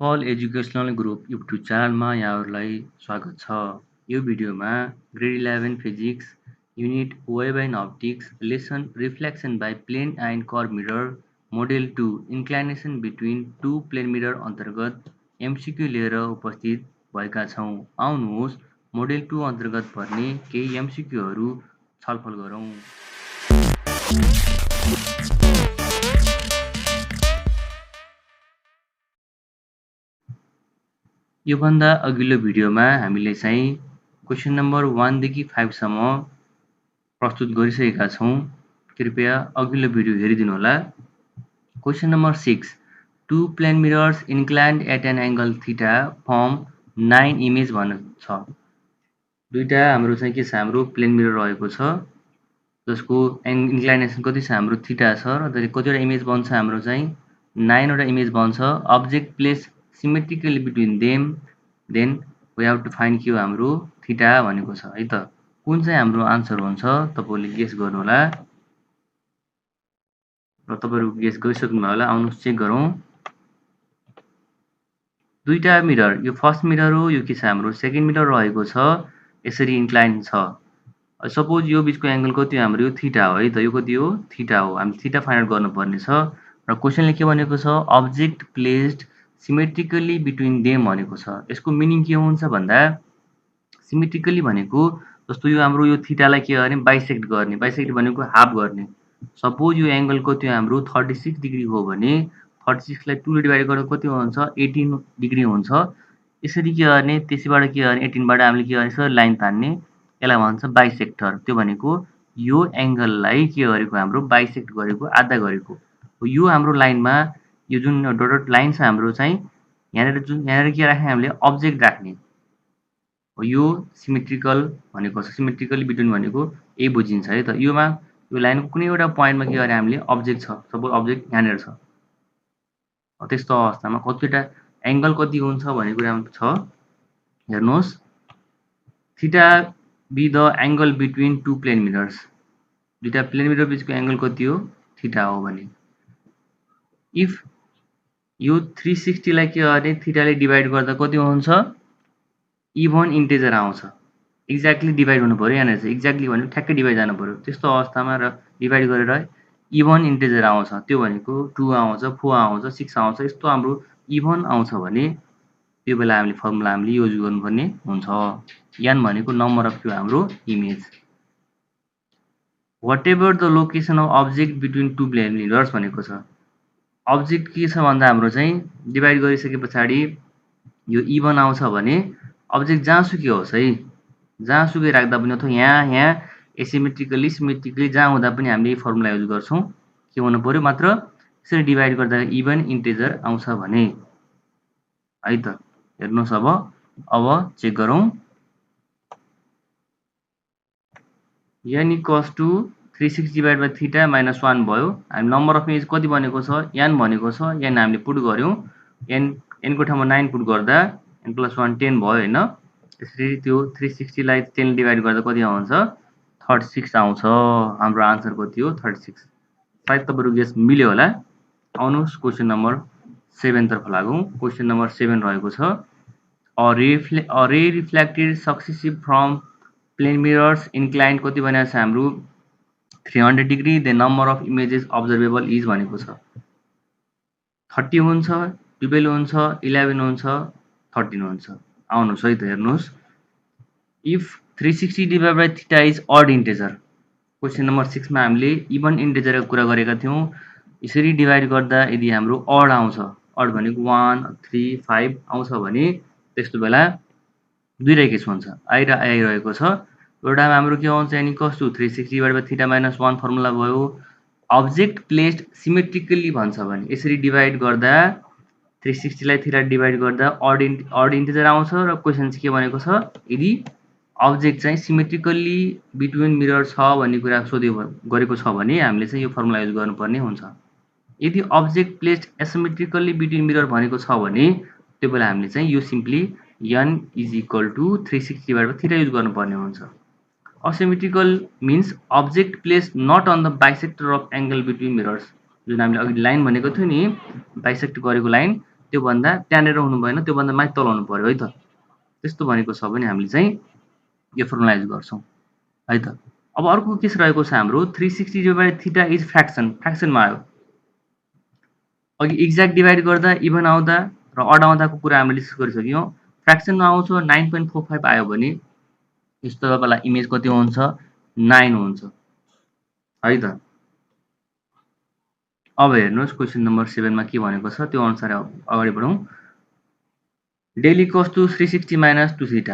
पल educational group YouTube च्यानलमा यहाँहरूलाई स्वागत छ। यो भिडियोमा grade 11 physics unit wave and optics lesson reflection by plane and curve mirror model 2 inclination between two plane mirror अन्तर्गत एमसिक्यू लिएर उपस्थित भएका छौँ। आउनुहोस् मोडेल 2 अन्तर्गत पर्ने केही एमसिक्यूहरू छलफल गरौँ। योभन्दा अघिल्लो भिडियोमा हामीले चाहिँ क्वेसन नम्बर 1 देखि 5 सम्म प्रस्तुत गरिसकेका छौँ। कृपया अघिल्लो भिडियो हेरिदिनु होला। Question number 6 two plane mirrors inclined at an angle theta form 9 image भन्छ। दुईटा हाम्रो चाहिँ के छ, हाम्रो प्लेन मिरर रहेको छ जसको इन्क्लाइनेसन कति छ, हाम्रो थीटा छ र कतिवटा इमेज बन्छ, हाम्रो चाहिँ 9 वटा इमेज बन्छ। Object place symmetrically between them, then we have to find के हो, हाम्रो थीटा भनेको छ है त। कुन चाहिँ हाम्रो आन्सर हुन्छ तपाईँले गेस गर्नु होला र तपाईँहरू गेस गरिसक्नु होला। आउनुहोस् चेक गरौँ। दुईटा मिरर, यो फर्स्ट मिरर हो, यो के छ, हाम्रो सेकेन्ड मिरर रहेको छ, यसरी इन्क्लाइन छ। सपोज यो बिचको एङ्गल कति हो, हाम्रो यो थीटा हो है त। यो कति हो, थीटा हो। हामी थीटा फाइन्ड आउट गर्नुपर्ने छ र क्वेसनले के भनेको छ, object placed symmetrically between them भनेको छ। यसको मिनिङ के हुन्छ भन्दा, सिमेट्रिकली भनेको जस्तो यो हाम्रो यो थीटालाई के गर्ने, बाइसेक्ट गर्ने। बाइसेक्ट भनेको हाफ गर्ने। सपोज यो एङ्गल कति हो, हाम्रो 36 डिग्री हो भने 36 लाई 2 ले डिभाइड गर्दा कति हुन्छ, 18 डिग्री हुन्छ। यसरी के गर्ने, त्यसैबाट के गर्ने, 18 बाट हामीले के गर्ने, लाइन तान्ने, यसलाई भन्छ बाइसेक्टर। त्यो भनेको यो एङ्गललाई के गरेको, हाम्रो बाइसेक्ट गरेको, आधा गरेको। यो हाम्रो लाइनमा यो जुन डटेड लाइन छ हाम्रो चाहिँ यहाँनिर के राख्ने, हामीले अब्जेक्ट राख्ने। यो सिमेट्रिकल भनेको छ। सिमेट्रिकली बिट्विन भनेको यही बुझिन्छ है त। यो लाइनको कुनै एउटा पोइन्टमा के गरे, हामीले अब्जेक्ट छ। सपोज अब्जेक्ट यहाँनिर छ। त्यस्तो अवस्थामा कतिवटा एङ्गल कति हुन्छ भन्ने कुरामा छ। हेर्नुहोस्, theta be the angle between two plane mirrors. दुईटा प्लेन मिरर बिचको एङ्गल कति हो, थीटा हो भने इफ यो 360 लाई के गर्ने, थीटाले डिभाइड गर्दा कति हुन्छ, इभन इन्टिजर आउँछ। एक्ज्याक्टली डिभाइड हुनु पऱ्यो। यहाँनिर चाहिँ एक्ज्याक्टली भनेको ठ्याक्कै डिभाइड जानु पऱ्यो। त्यस्तो अवस्थामा र डिभाइड गरेर इभन इन्टिजर आउँछ। त्यो भनेको 2 आउँछ, 4 आउँछ, 6 आउँछ। यस्तो हाम्रो इभन आउँछ भने त्यो बेला हामीले फर्मुला हामीले युज गर्नुपर्ने हुन्छ। एन भनेको नम्बर अफ त्यो हाम्रो image. Whatever the location of object between two plane mirrors भनेको छ। अब्जेक्ट के छ भन्दा, हाम्रो चाहिँ डिभाइड गरिसके पछाडि यो इभन आउँछ भने अब्जेक्ट जहाँसुकै होस् है, जहाँसुकै राख्दा पनि, अथवा यहाँ एसिमेट्रिकली सिमेट्रिकली जहाँ हुँदा पनि हामीले फर्मुला युज गर्छौँ। के हुनु पऱ्यो, मात्र यसरी डिभाइड गर्दा इभन इन्टिजर आउँछ भने है त। हेर्नुहोस्, अब चेक गरौँ। N equals to 360 divide by theta minus 1 भयो। हामी नम्बर अफ इमेज कति बनेको छ, एन भनेको छ। एन हामीले पुट गऱ्यौँ। एनको ठाउँमा 9 पुट गर्दा एन प्लस 1 10 भयो होइन। त्यसरी त्यो 360 लाई 10 डिभाइड गर्दा कति आउँछ, 36 आउँछ। हाम्रो आन्सर कति हो, 36। सायद तपाईँहरू गेस मिल्यो होला। आउनुहोस् क्वेसन नम्बर 7 तर्फ लागौँ। क्वेसन नम्बर 7 रहेको छ, a ray reflected successive from plane mirrors inclined कति भनेको छ, हाम्रो 300 degree. The number of images observable is भनेको छ। 30 हुन्छ, 12 हुन्छ, 11 हुन्छ, 13 हुन्छ। आउनुहोस् है त, हेर्नुहोस्। If 360 divide by theta is odd integer. Question number 6 मा हामीले इभन इन्टिजरको कुरा गरेका थियौँ। यसरी डिभाइड गर्दा यदि हाम्रो अड आउँछ, अड भनेको 1 3 5 आउँछ भने त्यस्तो बेला दुईवटा केस हुन्छ, आई र आइरहेको छ। एउटामा हाम्रो के आउँछ, n equals to 360 divide by theta minus 1 formula भयो। अब्जेक्ट प्लेस्ड सिमेट्रिकली भन्छ भने यसरी डिभाइड गर्दा 360 लाई थीटा डिभाइड गर्दा अड इन्टिजर आउँछ। र क्वेसन चाहिँ के भनेको छ, यदि अब्जेक्ट चाहिँ सिमेट्रिकल्ली बिट्विन मिरर छ भन्ने कुरा गरेको छ भने हामीले चाहिँ यो फर्मुला युज गर्नुपर्ने हुन्छ। यदि object placed asymmetrically between mirror भनेको छ भने त्यो बेला हामीले चाहिँ यो simply n is equal to 360 divide by theta use गर्नुपर्ने हुन्छ। Asymmetrical means object placed not on the bisector of angle between mirrors. जुन हामीले अघि लाइन भनेको थियो नि, बाइसेक्ट गरेको लाइन, त्योभन्दा त्यहाँनिर हुनु भएन, त्योभन्दा माथि तल हुनु पर्यो है त। त्यस्तो भनेको छ भने हामीले चाहिँ यो फर्मुला युज गर्छौँ है त। अब अर्को के रहेको छ हाम्रो 360/θ इज फ्र्याक्सनमा आयो। अघि एक्ज्याक्ट डिभाइड गर्दा इभन आउँदा र अड आउँदाको कुरा हामीले डिस्कस गरिसक्यौँ। फ्र्याक्सनमा आउँछ 9.45 आयो भने यस्तो तपाईँलाई इमेज कति हुन्छ 9 हुन्छ है त। अब हेर्नुहोस् क्वेसन नम्बर 7 मा के भनेको छ त्यो अनुसार अगाडि बढौँ। Del equals to 360 minus 2θ।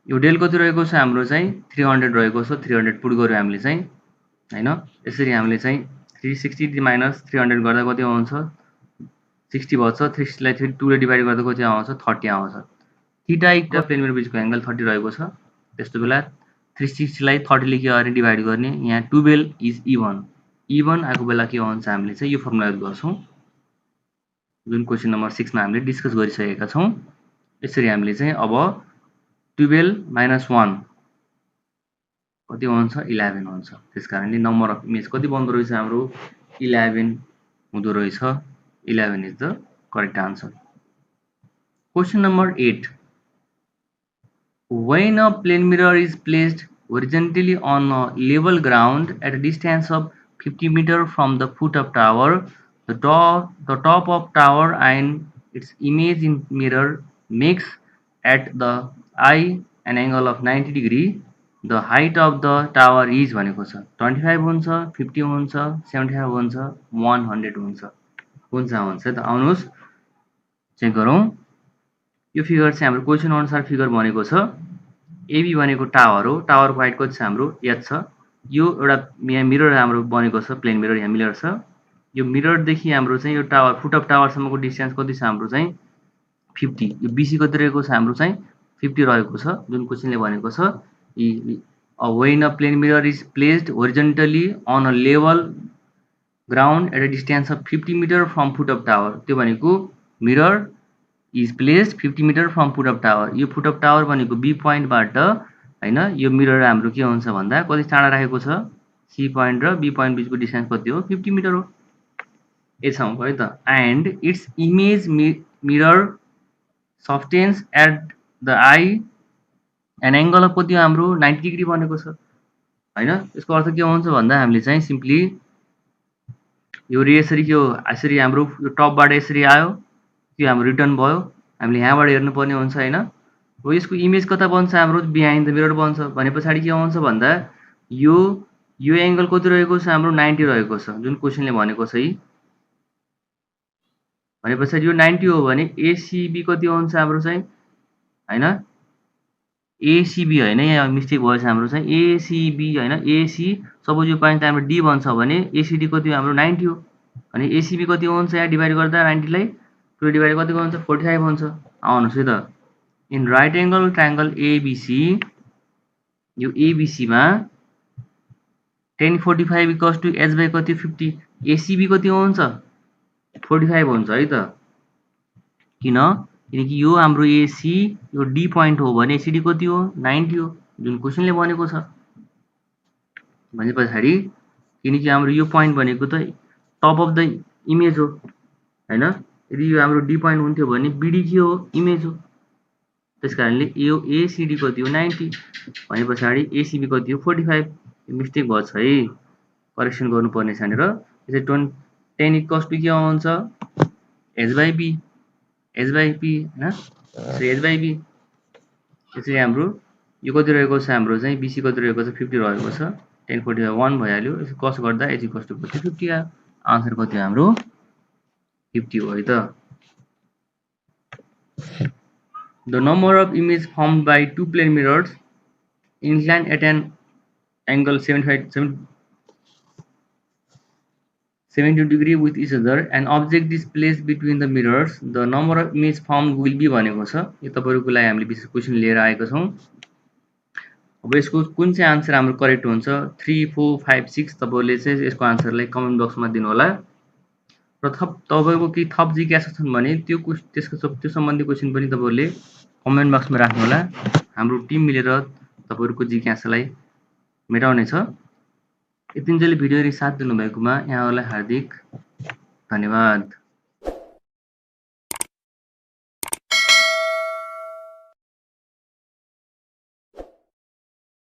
यो डेल कति रहेको छ हाम्रो चाहिँ 300 रहेको छ। 300 पुट गर्यो हामीले चाहिँ हैन। यसरी हामीले चाहिँ 360 माइनस 300 गर्दा कति आउँछ 60 बच्छ। 360 लाई 2 ले डिभाइड गर्दा कति आउँछ 30 आउँछ। थीटा इक्वल प्लेन मिरर बीचको एंगल 30 रहेको छ। त्यस्तो बेला 360 लाई 30 ले के गर्ने डिभाइड गर्ने। यहाँ 12 इज इभन। इभन आएको बेला के हुन्छ हामीले चाहिँ यो फर्मुला युज गर्छौं जुन क्वेसन नम्बर 6 मा हामीले डिस्कस गरिसकेका छौं। यसरी हामीले चाहिँ अब 12 माइनस 1 कति हुन्छ 11 हुन्छ। त्यसकारणले नम्बर अफ इमेज कति बन्द रहेछ हाम्रो 11 हुँदो रहेछ। 11 is the correct answer. Question number 8 when a plane mirror is placed horizontally on a level ground at a distance of 50 meters from the foot of tower, the top of tower and its image in mirror makes at the eye an angle of 90 degree. The height of the tower is भनेको छ 25 हुन्छ 50 हुन्छ 75 हुन्छ 100 हुन्छ। कुन चाहिँ हुन्छ त आउनुहोस् चेक गरौँ। यो फिगर चाहिँ हाम्रो क्वेसन अनुसार फिगर भनेको छ एबी भनेको टावर हो। टावरको हाइट कति छ हाम्रो h छ। यो एउटा यहाँ मिरर हाम्रो बनेको छ प्लेन मिरर यहाँ मिरर छ। यो मिरर देखि हाम्रो चाहिँ यो टावर फुट अफ टावर सम्मको डिस्टेन्स कति छ हाम्रो चाहिँ 50। यो बीसी कति रहेको छ हाम्रो चाहिँ 50 रहेको छ जुन क्वेसनले भनेको छ when a plane mirror is placed horizontally on a level ground at a distance of 50 meter from foot of tower। त्यो भनेको mirror is placed 50 meter from foot of tower। यो foot of tower भनेको be point बाट हैन। यो mirror हाम्रो के हुन्छ भन्दा कति टाढा राखेको छ सी पोइन्ट र बी पोइन्ट बीचको डिस्टेन्स कति हो 50 मिटर हो। यतिसम्म भयो त। And its image mirror subtends at the eye an angle of कति हाम्रो 90 डिग्री बनेको छ हैन। यसको अर्थ के हुन्छ भन्दा हामीले चाहिँ सिम्पली यो रे यसरी के हो यसरी हाम्रो यो टपबाट यसरी आयो त्यो हाम्रो रिटर्न भयो। हामीले यहाँबाट हेर्नु पर्ने हुन्छ हैन। हो यसको इमेज कता बन्छ हाम्रो बिहाइन्ड द मिरर बन्छ भनेपछि के हुन्छ भन्दा यो एंगल कति रहेको छ हाम्रो 90 रहेको छ जुन क्वेसनले भनेको छ। भनेपछि यो 90 हो भने एसीबी कति हुन्छ हाम्रो चाहिँ हैन। एसीबी हैन यहाँ मिस्टेक भएछ हाम्रो चाहिँ एसीबी हैन। एसी सपोज यो पोइन्ट हाम्रो डी बन्छ भने एसीडी कति हाम्रो 90 हो भने एसीबी कति हुन्छ यहाँ डिभाइड गर्दा 90 लाई 2 डिभाइड कति हुन्छ 45 हुन्छ। आउनुहोस् है त। In right angle triangle ABC यो एबीसी मा tan 45 equals to h by कति 50। एसीबी कति हुन्छ 45 हुन्छ है त। किनकि यो हाम्रो एसी यो डी पोइन्ट हो भने एसीडी कति हो 90 हो जुन क्वेसनले भनेको छ। भनेपछि किनकि हाम्रो यो पोइन्ट भनेको त टप अफ द इमेज हो हैन। यदि यो हाम्रो डी पोइन्ट हुन्थ्यो भने बीडी के हो इमेज हो। त्यसकारणले यो एसीडी कति हो 90 भनेपछि एसीबी कति हो 45। मिस्टेक भछ है करेक्सन गर्नुपर्ने छ भनेर। यसै 10 इक्वल्स टु के आउँछ h by b h by p हैन। h बाइ b यसरी हाम्रो यो कति रहेको छ हाम्रो चाहिँ बीसी कति रहेको छ 50 रहेको छ। 10 45 1 भइहाल्यो। यसो कस गर्दा h इक्वल्स टु 50 आयो। आन्सर कति हाम्रो 50 हो है त। The number of images formed by two plane mirrors inclined at an angle 70 degree with each other, an object is placed between the mirrors, the number of images formed will be भनेको छ। यो तपाईहरुको लागि हामीले विशेष question लिएर आएको छौं। अब यसको कुन चाहिँ आन्सर हाम्रो करेक्ट हुन्छ 3 4 5 6 तपाईहरुले चाहिँ यसको आन्सरलाई कमेन्ट बक्समा दिनु होला। र तपाईको के थप जिज्ञासा छन् भने त्यो सम्बन्धी क्वेशन पनि तपाईहरुले कमेन्ट बक्समा राख्नु होला। हाम्रो टिम मिलेर तपाईहरुको जिज्ञासालाई मेटाउने छ। यतिन्जेल भिडियो हेरी साथ दिनुभएकोमा यहाँहरुलाई हार्दिक धन्यवाद।